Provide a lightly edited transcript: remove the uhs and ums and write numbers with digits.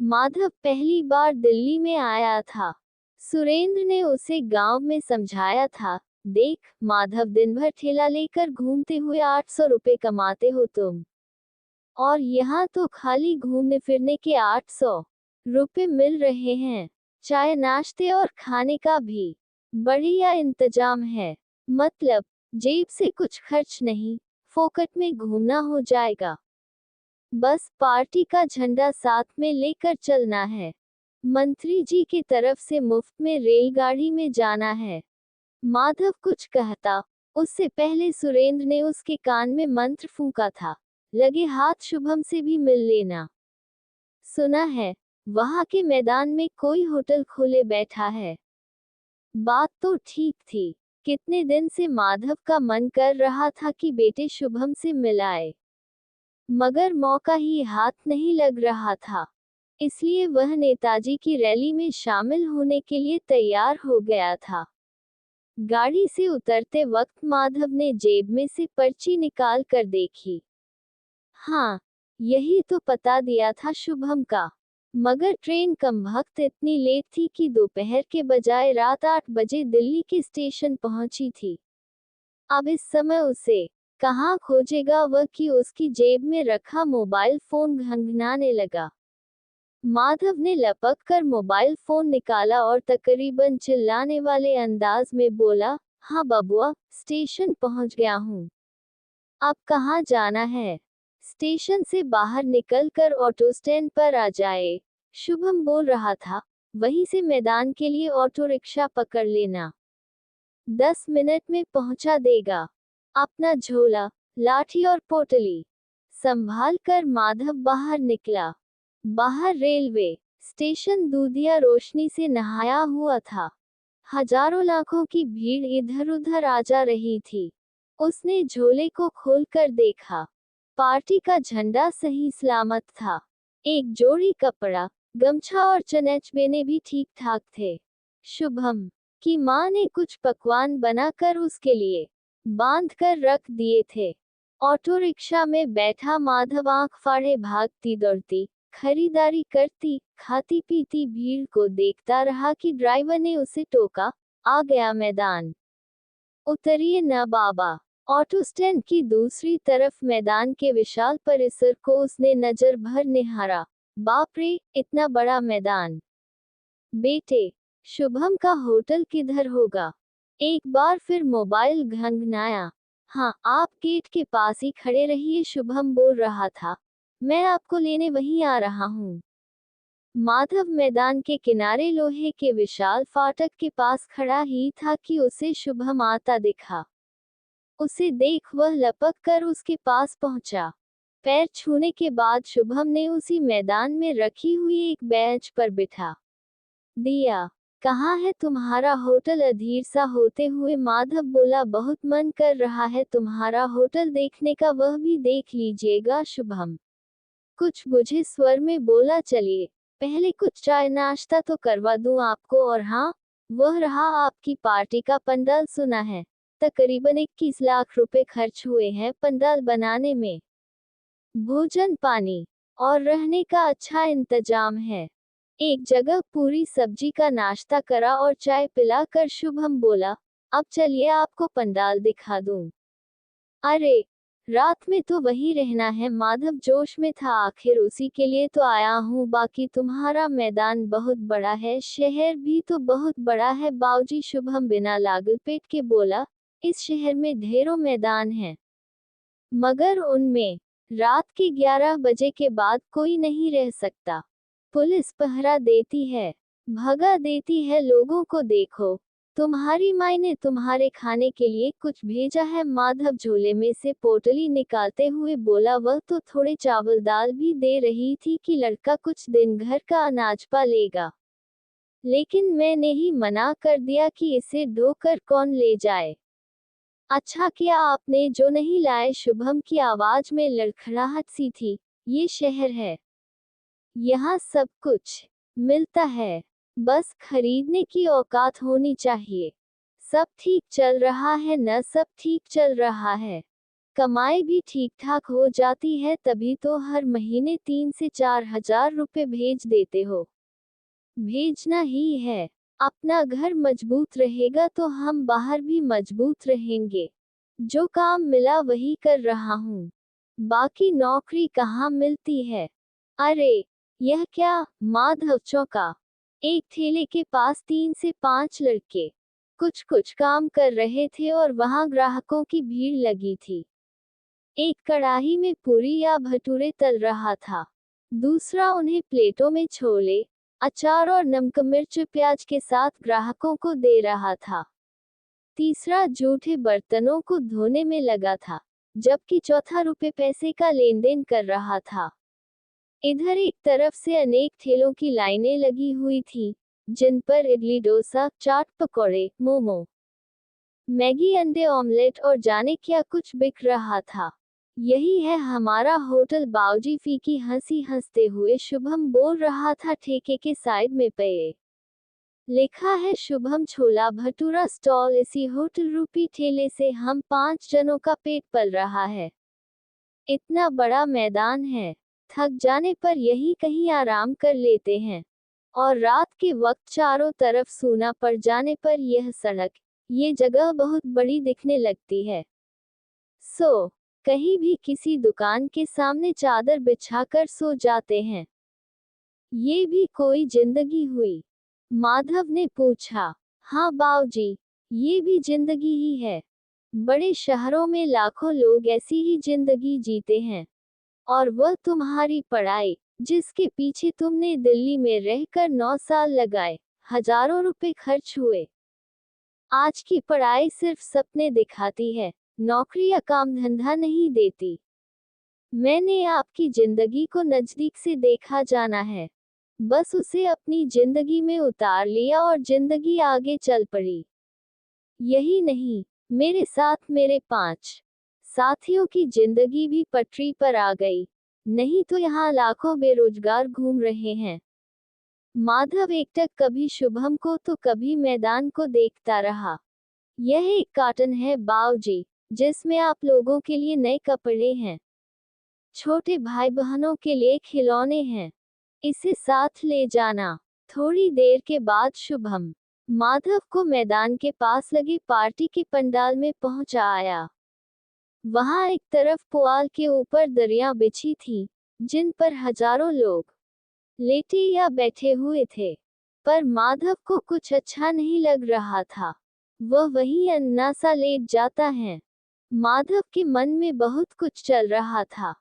माधव पहली बार दिल्ली में आया था। सुरेंद्र ने उसे गांव में समझाया था, देख माधव, दिन भर ठेला लेकर घूमते हुए 800 रुपए कमाते हो तुम, और यहाँ तो खाली घूमने फिरने के 800 रुपए मिल रहे हैं। चाय नाश्ते और खाने का भी बढ़िया इंतजाम है। मतलब जेब से कुछ खर्च नहीं, फोकट में घूमना हो जाएगा। बस पार्टी का झंडा साथ में लेकर चलना है। मंत्री जी की तरफ से मुफ्त में रेलगाड़ी में जाना है। माधव कुछ कहता उससे पहले सुरेंद्र ने उसके कान में मंत्र फूंका था, लगे हाथ शुभम से भी मिल लेना। सुना है वहां के मैदान में कोई होटल खोले बैठा है। बात तो ठीक थी। कितने दिन से माधव का मन कर रहा था कि बेटे शुभम से मिलाए, मगर मौका ही हाथ नहीं लग रहा था। इसलिए वह नेताजी की रैली में शामिल होने के लिए तैयार हो गया था। गाड़ी से उतरते वक्त माधव ने जेब में से पर्ची निकाल कर देखी। हाँ, यही तो पता दिया था शुभम का। मगर ट्रेन कमबख्त इतनी लेट थी कि दोपहर के बजाय रात 8 बजे दिल्ली के स्टेशन पहुंची थी। अब इस समय उसे कहाँ खोजेगा वह कि उसकी जेब में रखा मोबाइल फोन घंघनाने लगा। माधव ने लपक कर मोबाइल फोन निकाला और तकरीबन चिल्लाने वाले अंदाज में बोला, हाँ बबुआ, स्टेशन पहुंच गया हूँ। अब कहाँ जाना है? स्टेशन से बाहर निकलकर ऑटो स्टैंड पर आ जाए, शुभम बोल रहा था। वहीं से मैदान के लिए ऑटो रिक्शा पकड़ लेना, 10 मिनट में पहुंचा देगा। अपना झोला, लाठी और पोटली संभाल कर माधव बाहर निकला। बाहर रेलवे स्टेशन दूधिया रोशनी से नहाया हुआ था। हजारों लाखों की भीड़ इधर उधर आ जा रही थी। उसने झोले को खोलकर देखा। पार्टी का झंडा सही सलामत था। एक जोड़ी कपड़ा, गमछा और चनेचबेने भी ठीक ठाक थे। शुभम की माँ ने कुछ पकवान बनाकर उसके लिए बांध कर रख दिए थे। ऑटो रिक्शा में बैठा माधव आंख फाड़े भागती दौड़ती, खरीदारी करती, खाती पीती भीड़ को देखता रहा कि ड्राइवर ने उसे टोका, आ गया मैदान। उतरिए न बाबा। ऑटो स्टैंड की दूसरी तरफ मैदान के विशाल परिसर को उसने नजर भर निहारा। बाप रे, इतना बड़ा मैदान। बेटे, शुभम का होटल किधर होगा? एक बार फिर मोबाइल घंघनाया। हाँ, आप गेट के पास ही खड़े रहिए, शुभम बोल रहा था। मैं आपको लेने वहीं आ रहा हूँ। माधव मैदान के किनारे लोहे के विशाल फाटक के पास खड़ा ही था कि उसे शुभम आता दिखा। उसे देख वह लपक कर उसके पास पहुंचा। पैर छूने के बाद शुभम ने उसी मैदान में रखी हुई एक बेंच पर बिठा दिया। कहाँ है तुम्हारा होटल? अधीर सा होते हुए माधव बोला, बहुत मन कर रहा है तुम्हारा होटल देखने का, वह भी देख लीजिएगा। शुभम कुछ बुझे स्वर में बोला, चलिए पहले कुछ चाय नाश्ता तो करवा दूं आपको, और हाँ, वह रहा आपकी पार्टी का पंडाल। सुना है तकरीबन 21 लाख रुपए खर्च हुए हैं पंडाल बनाने में। भोजन पानी और रहने का अच्छा इंतजाम है। एक जगह पूरी सब्जी का नाश्ता करा और चाय पिलाकर शुभम बोला, अब चलिए आपको पंडाल दिखा दूं। अरे, रात में तो वही रहना है। माधव जोश में था, आखिर उसी के लिए तो आया हूँ। बाकी तुम्हारा मैदान बहुत बड़ा है, शहर भी तो बहुत बड़ा है बाऊजी। शुभम बिना लागल पेट के बोला, इस शहर में ढेरों मैदान हैं, मगर उनमें रात के 11 बजे के बाद कोई नहीं रह सकता। पुलिस पहरा देती है, भगा देती है लोगों को। देखो, तुम्हारी माई ने तुम्हारे खाने के लिए कुछ भेजा है। माधव झोले में से पोटली निकालते हुए बोला। वह तो थोड़े चावल दाल भी दे रही थी कि लड़का कुछ दिन घर का अनाज पा लेगा, लेकिन मैंने ही मना कर दिया कि इसे ढोकर कौन ले जाए। अच्छा किया आपने जो नहीं लाए। शुभम की आवाज में लड़खड़ाहट सी थी। ये शहर है, यहाँ सब कुछ मिलता है, बस खरीदने की औकात होनी चाहिए। सब ठीक चल रहा है न? सब ठीक चल रहा है। कमाई भी ठीक ठाक हो जाती है, तभी तो हर महीने 3 से 4 हजार रुपए भेज देते हो। भेजना ही है। अपना घर मजबूत रहेगा तो हम बाहर भी मजबूत रहेंगे। जो काम मिला वही कर रहा हूँ। बाकी नौकरी कहाँ मिलती है। अरे यह क्या। माधव चौंका। एक ठेले के पास 3 से 5 लड़के कुछ कुछ काम कर रहे थे और वहां ग्राहकों की भीड़ लगी थी। एक कढ़ाई में पूरी या भटूरे तल रहा था। दूसरा उन्हें प्लेटों में छोले, अचार और नमक मिर्च प्याज के साथ ग्राहकों को दे रहा था। तीसरा जूठे बर्तनों को धोने में लगा था, जबकि चौथा रुपए पैसे का लेन देन कर रहा था। इधर एक तरफ से अनेक ठेलों की लाइनें लगी हुई थी, जिन पर इडली, डोसा, चाट, पकौड़े, मोमो, मैगी, अंडे ऑमलेट और जाने क्या कुछ बिक रहा था। यही है हमारा होटल, बाऊजी फीकी हंसी हंसते हुए शुभम बोल रहा था। ठेके के साइड में पे लिखा है शुभम छोला भटूरा स्टॉल। इसी होटल रूपी ठेले से हम 5 जनों का पेट पल रहा है। इतना बड़ा मैदान है, थक जाने पर यही कहीं आराम कर लेते हैं। और रात के वक्त चारों तरफ सूना पड़ जाने पर यह सड़क, ये जगह बहुत बड़ी दिखने लगती है। कहीं भी किसी दुकान के सामने चादर बिछाकर सो जाते हैं। ये भी कोई जिंदगी हुई? माधव ने पूछा। हाँ बाऊजी, ये भी जिंदगी ही है। बड़े शहरों में लाखों लोग ऐसी ही जिंदगी जीते हैं। और वह तुम्हारी पढ़ाई, जिसके पीछे तुमने दिल्ली में रहकर 9 साल लगाए, हजारों रुपए खर्च हुए। आज की पढ़ाई सिर्फ सपने दिखाती है, नौकरी या काम धंधा नहीं देती। मैंने आपकी जिंदगी को नजदीक से देखा जाना है, बस उसे अपनी जिंदगी में उतार लिया और जिंदगी आगे चल पड़ी। यही नहीं, मेरे साथ मेरे 5 साथियों की जिंदगी भी पटरी पर आ गई, नहीं तो यहाँ लाखों बेरोजगार घूम रहे हैं। माधव एकटक कभी शुभम को तो कभी मैदान को देखता रहा। यह एक कार्टन है बाऊजी, जिसमें आप लोगों के लिए नए कपड़े हैं, छोटे भाई बहनों के लिए खिलौने हैं, इसे साथ ले जाना। थोड़ी देर के बाद शुभम माधव को मैदान के पास लगे पार्टी के पंडाल में पहुंचाया। वहां एक तरफ पुआल के ऊपर दरियां बिछी थी, जिन पर हजारों लोग लेटे या बैठे हुए थे। पर माधव को कुछ अच्छा नहीं लग रहा था। वह वहीं अन्ना सा लेट जाता है। माधव के मन में बहुत कुछ चल रहा था।